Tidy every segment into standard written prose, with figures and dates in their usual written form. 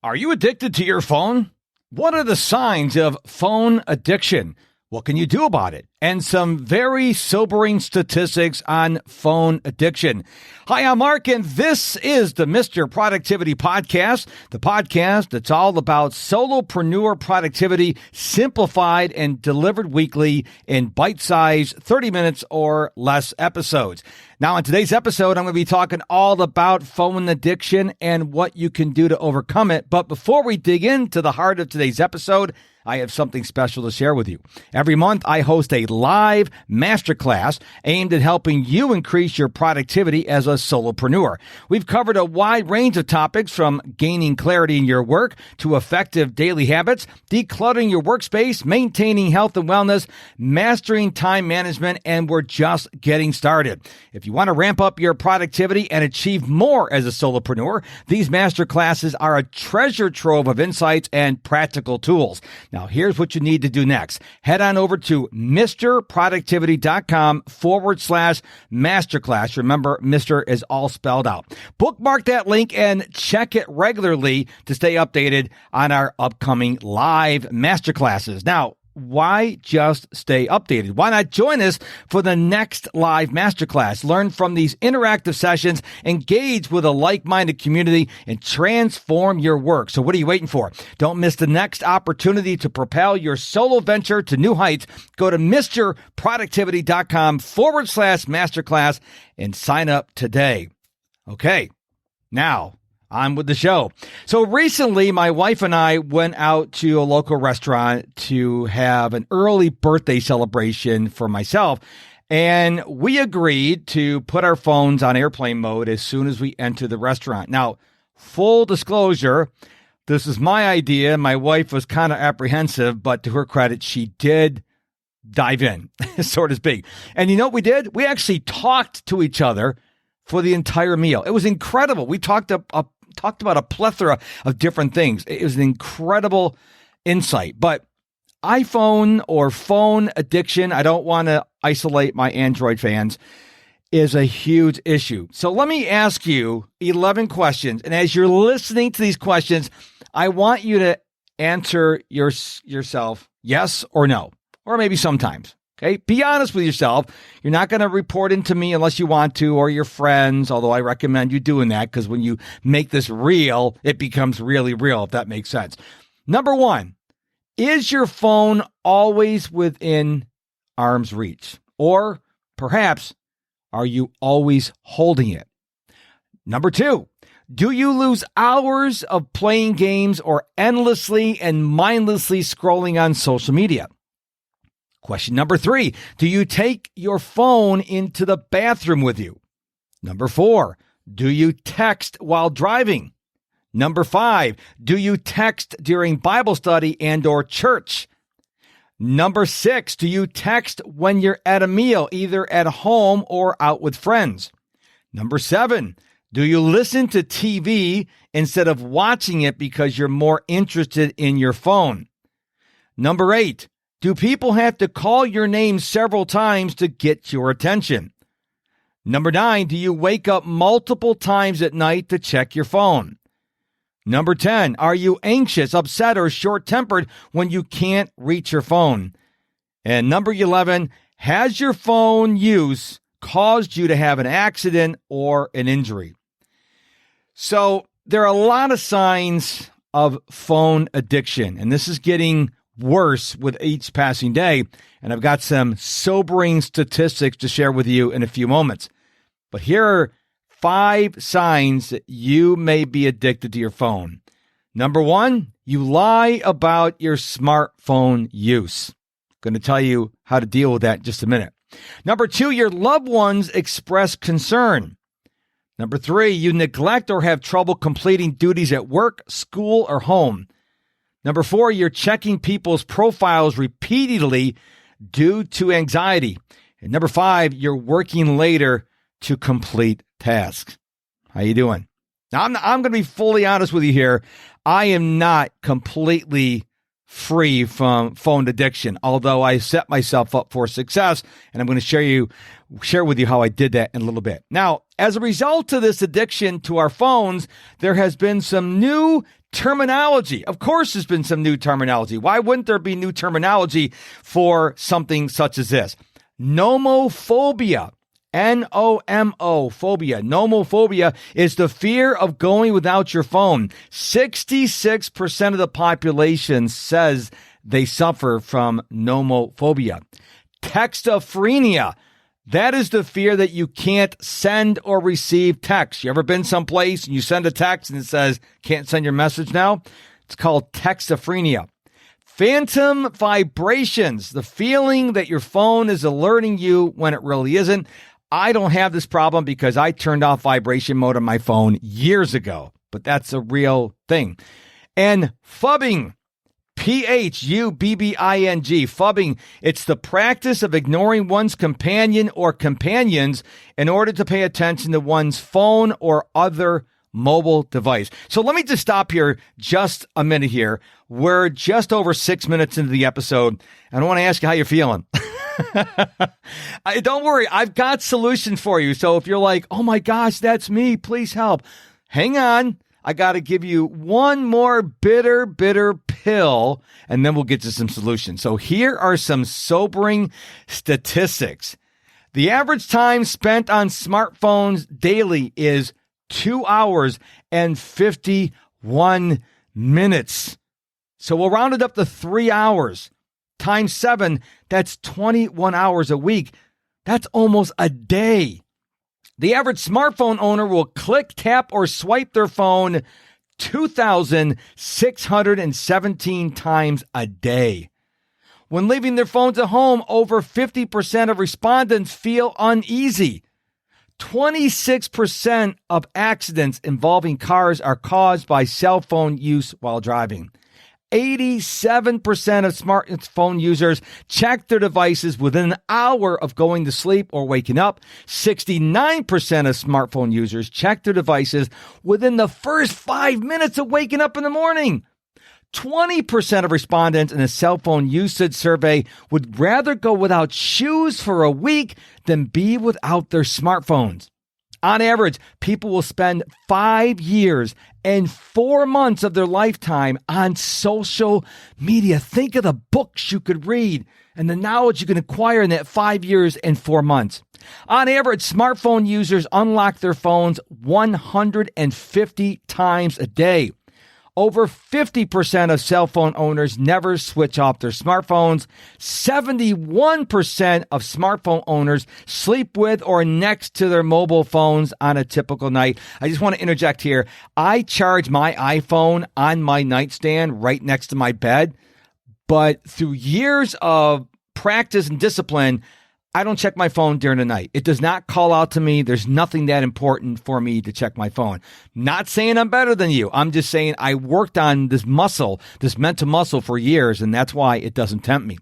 Are you addicted to your phone? What are the signs of phone addiction? What can you do about it? And some very sobering statistics on phone addiction. Hi, I'm Mark, and this is the Mr. Productivity Podcast, the podcast that's all about solopreneur productivity, simplified and delivered weekly in bite-sized 30 minutes or less episodes. Now, in today's episode, I'm going to be talking all about phone addiction and what you can do to overcome it. But before we dig into the heart of today's episode, I have something special to share with you. Every month, I host a live masterclass aimed at helping you increase your productivity as a solopreneur. We've covered a wide range of topics from gaining clarity in your work to effective daily habits, decluttering your workspace, maintaining health and wellness, mastering time management, and we're just getting started. If you want to ramp up your productivity and achieve more as a solopreneur, these masterclasses are a treasure trove of insights and practical tools. Now, here's what you need to do next. Head on over to mrproductivity.com/masterclass. Remember, Mr. is all spelled out. Bookmark that link and check it regularly to stay updated on our upcoming live masterclasses. Now, why just stay updated? Why not join us for the next live masterclass? Learn from these interactive sessions, engage with a like-minded community, and transform your work. So what are you waiting for? Don't miss the next opportunity to propel your solo venture to new heights. Go to mrproductivity.com/masterclass and sign up today. Okay, now on with the show. So recently, my wife and I went out to a local restaurant to have an early birthday celebration for myself. And we agreed to put our phones on airplane mode as soon as we enter the restaurant. Now, full disclosure, this is my idea. My wife was kind of apprehensive, but to her credit, she did dive in, so to speak. And you know what we did? We actually talked to each other for the entire meal. It was incredible. We talked about a plethora of different things. It was an incredible insight. But iPhone or phone addiction, I don't want to isolate my Android fans, is a huge issue. So let me ask you 11 questions. And as you're listening to these questions, I want you to answer yourself yes or no, or maybe sometimes. Okay, be honest with yourself. You're not going to report into me unless you want to, or your friends, although I recommend you doing that because when you make this real, it becomes really real, if that makes sense. Number one, is your phone always within arm's reach? Or perhaps, are you always holding it? Number two, do you lose hours of playing games or endlessly and mindlessly scrolling on social media? Question number three, do you take your phone into the bathroom with you? Number four, do you text while driving? Number five, do you text during Bible study and or church? Number six, do you text when you're at a meal, either at home or out with friends? Number seven, do you listen to TV instead of watching it because you're more interested in your phone? Number eight, do people have to call your name several times to get your attention? Number nine, do you wake up multiple times at night to check your phone? Number 10, are you anxious, upset, or short-tempered when you can't reach your phone? And number 11, has your phone use caused you to have an accident or an injury? So there are a lot of signs of phone addiction, and this is getting worse with each passing day. And I've got some sobering statistics to share with you in a few moments. But here are 5 signs that you may be addicted to your phone. Number 1, you lie about your smartphone use. I'm going to tell you how to deal with that in just a minute. Number 2, your loved ones express concern. Number 3, you neglect or have trouble completing duties at work, school, or home. Number 4, you're checking people's profiles repeatedly due to anxiety. And number 5, you're working later to complete tasks. How you doing? Now, I'm going to be fully honest with you here. I am not completely free from phone addiction, although I set myself up for success, and I'm going to share with you how I did that in a little bit. Now, as a result of this addiction to our phones, there has been some new Terminology. Of course, there's been some new terminology. Why wouldn't there be new terminology for something such as this? Nomophobia. N-O-M-O, phobia. Nomophobia is the fear of going without your phone. 66% of the population says they suffer from nomophobia. Textophrenia. That is the fear that you can't send or receive text. You ever been someplace and you send a text and it says, can't send your message now? It's called textophrenia. Phantom vibrations. The feeling that your phone is alerting you when it really isn't. I don't have this problem because I turned off vibration mode on my phone years ago, but that's a real thing. And phubbing, P-H-U-B-B-I-N-G, phubbing, it's the practice of ignoring one's companion or companions in order to pay attention to one's phone or other mobile device. So let me just stop here just a minute here. We're just over 6 minutes into the episode, and I want to ask you how you're feeling. Don't worry, I've got solutions for you. So if you're like, oh my gosh, that's me, please help. Hang on. I got to give you one more bitter pill, and then we'll get to some solutions. So here are some sobering statistics. The average time spent on smartphones daily is 2 hours and 51 minutes. So we'll round it up to 3 hours. Times 7, that's 21 hours a week. That's almost a day. The average smartphone owner will click, tap, or swipe their phone 2,617 times a day. When leaving their phones at home, over 50% of respondents feel uneasy. 26% of accidents involving cars are caused by cell phone use while driving. 87% of smartphone users check their devices within an hour of going to sleep or waking up. 69% of smartphone users check their devices within the first 5 minutes of waking up in the morning. 20% of respondents in a cell phone usage survey would rather go without shoes for a week than be without their smartphones. On average, people will spend 5 years and 4 months of their lifetime on social media. Think of the books you could read and the knowledge you can acquire in that 5 years and 4 months. On average, smartphone users unlock their phones 150 times a day. Over 50% of cell phone owners never switch off their smartphones. 71% of smartphone owners sleep with or next to their mobile phones on a typical night. I just want to interject here. I charge my iPhone on my nightstand right next to my bed, but through years of practice and discipline, I don't check my phone during the night. It does not call out to me. There's nothing that important for me to check my phone. Not saying I'm better than you. I'm just saying I worked on this muscle, this mental muscle for years, and that's why it doesn't tempt me.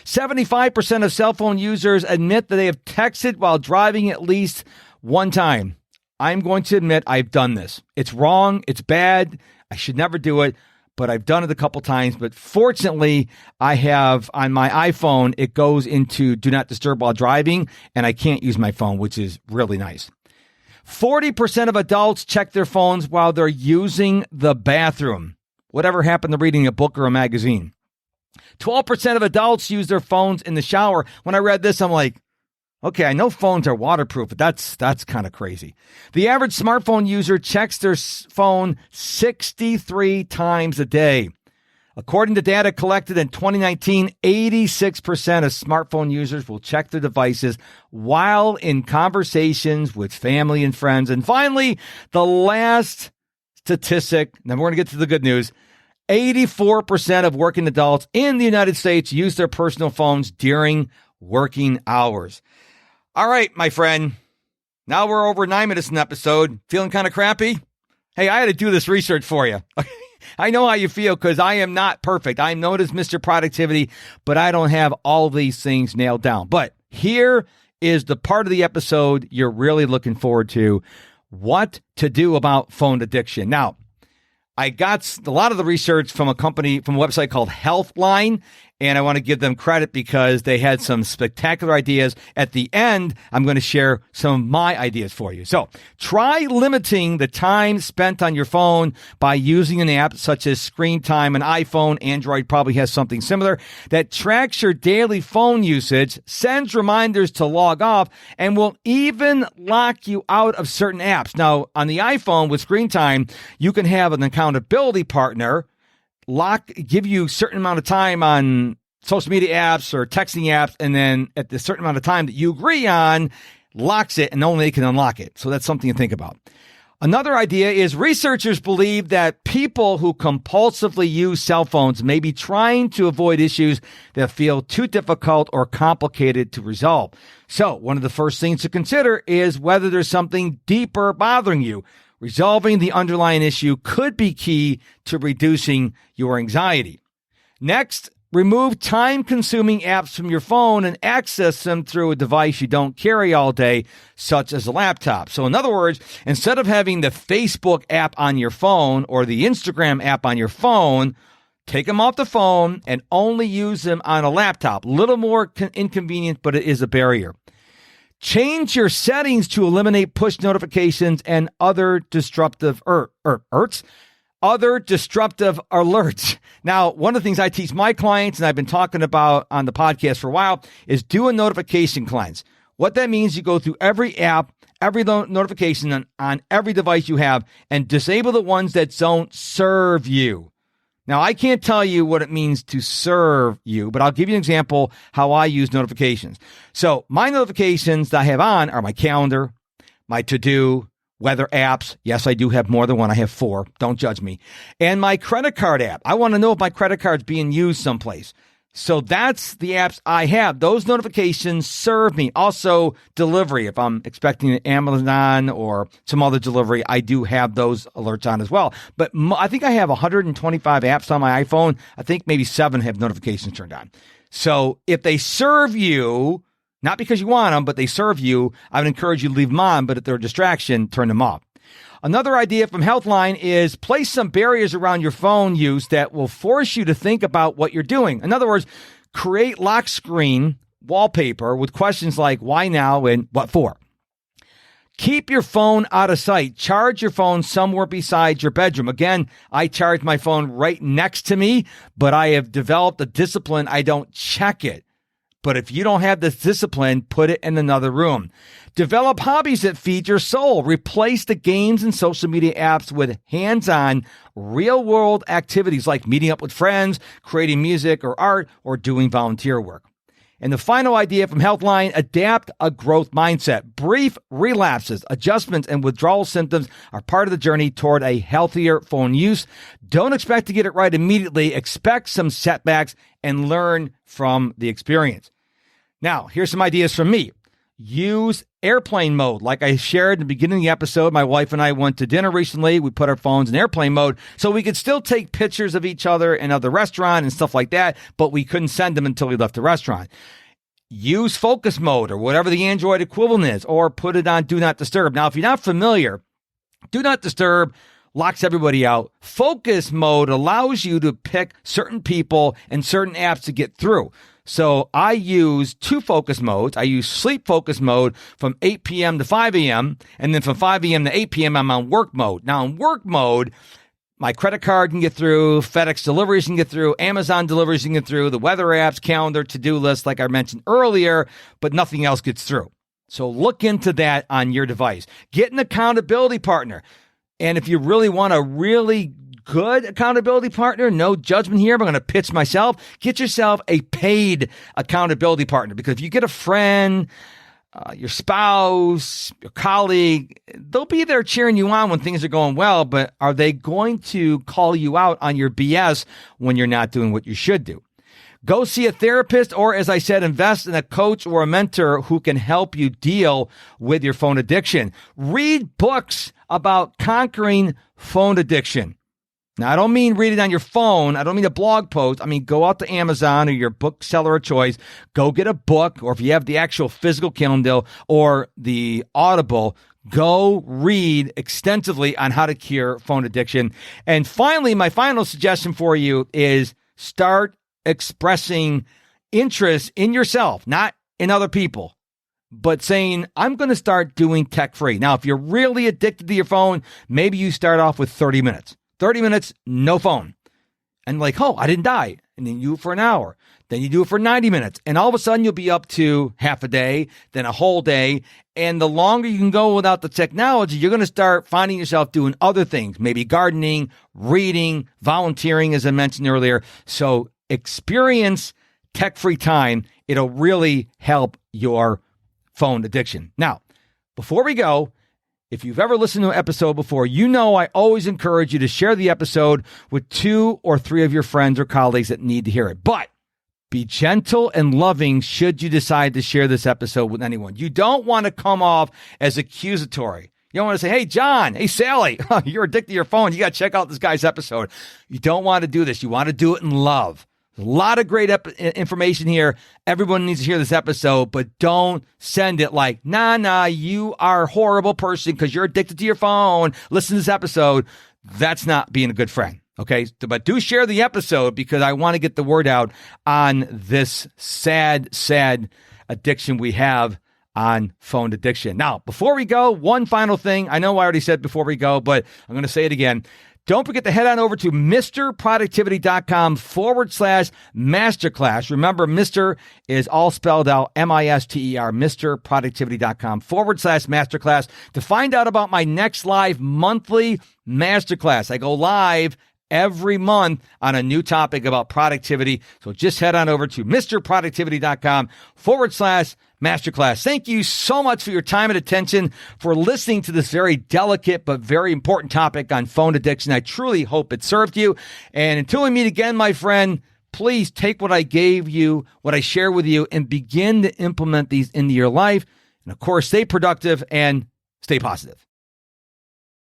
75% of cell phone users admit that they have texted while driving at least one time. I'm going to admit I've done this. It's wrong. It's bad. I should never do it. But I've done it a couple times. But fortunately, I have on my iPhone, it goes into do not disturb while driving, and I can't use my phone, which is really nice. 40% of adults check their phones while they're using the bathroom. Whatever happened to reading a book or a magazine? 12% of adults use their phones in the shower. When I read this, I'm like, okay, I know phones are waterproof, but that's kind of crazy. The average smartphone user checks their phone 63 times a day. According to data collected in 2019, 86% of smartphone users will check their devices while in conversations with family and friends. And finally, the last statistic, then we're going to get to the good news. 84% of working adults in the United States use their personal phones during working hours. All right, my friend. Now we're over 9 minutes in the episode. Feeling kind of crappy? Hey, I had to do this research for you. I know how you feel because I am not perfect. I'm known as Mr. Productivity, but I don't have all these things nailed down. But here is the part of the episode you're really looking forward to. What to do about phone addiction. Now, I got a lot of the research from a website called Healthline, and I want to give them credit because they had some spectacular ideas. At the end, I'm going to share some of my ideas for you. So try limiting the time spent on your phone by using an app such as Screen Time. An iPhone, Android probably has something similar that tracks your daily phone usage, sends reminders to log off, and will even lock you out of certain apps. Now, on the iPhone with Screen Time, you can have an accountability partner give you a certain amount of time on social media apps or texting apps, and then at the certain amount of time that you agree on, locks it, and only they can unlock it. So that's something to think about. Another idea is researchers believe that people who compulsively use cell phones may be trying to avoid issues that feel too difficult or complicated to resolve. So one of the first things to consider is whether there's something deeper bothering you. Resolving the underlying issue could be key to reducing your anxiety. Next, remove time-consuming apps from your phone and access them through a device you don't carry all day, such as a laptop. So in other words, instead of having the Facebook app on your phone or the Instagram app on your phone, take them off the phone and only use them on a laptop. A little more inconvenient, but it is a barrier. Change your settings to eliminate push notifications and other disruptive alerts. Now, one of the things I teach my clients, and I've been talking about on the podcast for a while, is do a notification cleanse. What that means, you go through every app, every notification on every device you have, and disable the ones that don't serve you. Now, I can't tell you what it means to serve you, but I'll give you an example how I use notifications. So my notifications that I have on are my calendar, my to-do, weather apps. Yes, I do have more than one. I have 4. Don't judge me. And my credit card app. I want to know if my credit card's being used someplace. So that's the apps I have. Those notifications serve me. Also, delivery. If I'm expecting an Amazon or some other delivery, I do have those alerts on as well. But I think I have 125 apps on my iPhone. I think maybe 7 have notifications turned on. So if they serve you, not because you want them, but they serve you, I would encourage you to leave them on. But if they're a distraction, turn them off. Another idea from Healthline is place some barriers around your phone use that will force you to think about what you're doing. In other words, create lock screen wallpaper with questions like why now and what for. Keep your phone out of sight. Charge your phone somewhere beside your bedroom. Again, I charge my phone right next to me, but I have developed a discipline. I don't check it. But if you don't have this discipline, put it in another room. Develop hobbies that feed your soul. Replace the games and social media apps with hands-on, real-world activities like meeting up with friends, creating music or art, or doing volunteer work. And the final idea from Healthline, adapt a growth mindset. Brief relapses, adjustments, and withdrawal symptoms are part of the journey toward a healthier phone use. Don't expect to get it right immediately. Expect some setbacks and learn from the experience. Now, here's some ideas from me. Use airplane mode. Like I shared in the beginning of the episode, my wife and I went to dinner recently. We put our phones in airplane mode so we could still take pictures of each other and of the restaurant and stuff like that, but we couldn't send them until we left the restaurant. Use focus mode or whatever the Android equivalent is, or put it on Do Not Disturb. Now, if you're not familiar, Do Not Disturb locks everybody out. Focus mode allows you to pick certain people and certain apps to get through. So I use 2 focus modes. I use sleep focus mode from 8 p.m. to 5 a.m. And then from 5 a.m. to 8 p.m. I'm on work mode. Now in work mode, my credit card can get through, FedEx deliveries can get through, Amazon deliveries can get through, the weather apps, calendar, to-do list, like I mentioned earlier, but nothing else gets through. So look into that on your device. Get an accountability partner. And if you really want a really good accountability partner, no judgment here, but I'm going to pitch myself. Get yourself a paid accountability partner, because if you get a friend, your spouse, your colleague, they'll be there cheering you on when things are going well, but are they going to call you out on your BS when you're not doing what you should do? Go see a therapist, or as I said, invest in a coach or a mentor who can help you deal with your phone addiction. Read books about conquering phone addiction. Now, I don't mean read it on your phone. I don't mean a blog post. I mean, go out to Amazon or your bookseller of choice. Go get a book, or if you have the actual physical Kindle or the Audible, go read extensively on how to cure phone addiction. And finally, my final suggestion for you is start expressing interest in yourself, not in other people, but saying, I'm going to start doing tech free. Now, if you're really addicted to your phone, maybe you start off with 30 minutes. 30 minutes, no phone. And like, oh, I didn't die. And then you do it for an hour. Then you do it for 90 minutes. And all of a sudden you'll be up to half a day, then a whole day. And the longer you can go without the technology, you're going to start finding yourself doing other things, maybe gardening, reading, volunteering, as I mentioned earlier. So experience tech-free time. It'll really help your phone addiction. Now, before we go, if you've ever listened to an episode before, you know I always encourage you to share the episode with 2 or 3 of your friends or colleagues that need to hear it. But be gentle and loving should you decide to share this episode with anyone. You don't want to come off as accusatory. You don't want to say, hey, John, hey, Sally, you're addicted to your phone. You got to check out this guy's episode. You don't want to do this. You want to do it in love. There's a lot of great information here. Everyone needs to hear this episode, but don't send it like, nah, you are a horrible person because you're addicted to your phone. Listen to this episode. That's not being a good friend. Okay, but do share the episode because I want to get the word out on this sad addiction we have on phone addiction. Now, before we go, one final thing. I know I already said before we go, but I'm going to say it again. Don't forget to head on over to MrProductivity.com/masterclass. Remember, Mr. is all spelled out, MISTER, MrProductivity.com/masterclass to find out about my next live monthly masterclass. I go live every month on a new topic about productivity. So just head on over to MrProductivity.com/masterclass. Thank you so much for your time and attention, for listening to this very delicate but very important topic on phone addiction. I truly hope it served you. And until we meet again, my friend, please take what I gave you, what I share with you, and begin to implement these into your life. And of course, stay productive and stay positive.